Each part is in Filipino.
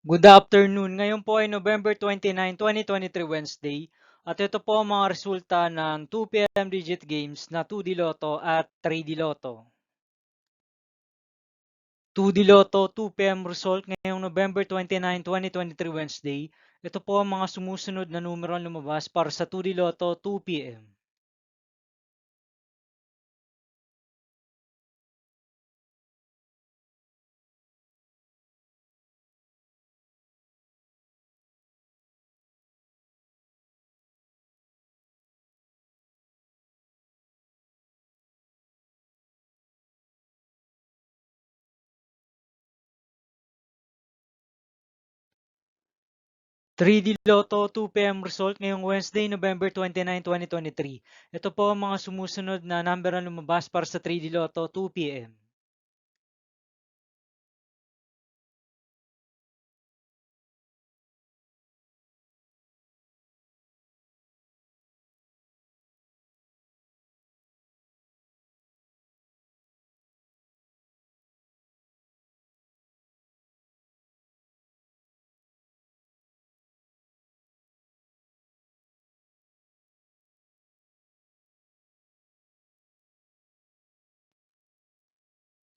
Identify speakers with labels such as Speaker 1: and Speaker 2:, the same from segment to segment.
Speaker 1: Good afternoon. Ngayon po ay November 29, 2023, Wednesday. At ito po ang mga resulta ng 2 p.m. digit games na 2D Lotto at 3D Lotto. 2D Lotto 2 p.m. result ngayong November 29, 2023, Wednesday. Ito po ang mga sumusunod na numero ang lumabas para sa 2D Lotto 2 p.m. 3D Lotto 2 p.m. result ngayong Wednesday, November 29, 2023. Ito po ang mga sumusunod na number ang lumabas para sa 3D Lotto 2 p.m.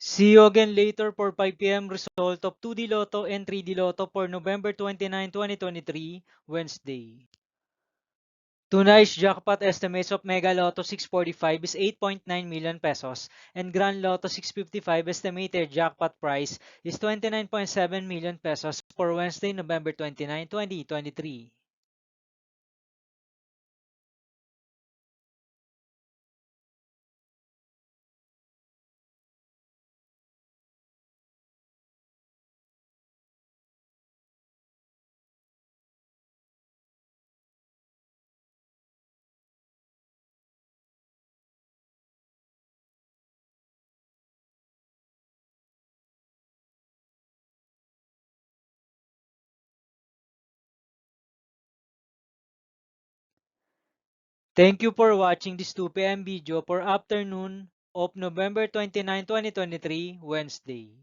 Speaker 1: See you again later for 5 p.m. result of 2D Lotto and 3D Lotto for November 29, 2023, Wednesday. Tonight's jackpot estimates of Mega Lotto 645 is 8.9 million pesos and Grand Lotto 655 estimated jackpot price is 29.7 million pesos for Wednesday, November 29, 2023. Thank you for watching this 2 p.m. video for afternoon of November 29, 2023, Wednesday.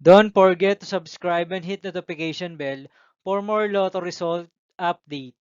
Speaker 1: Don't forget to subscribe and hit the notification bell for more Lotto result update.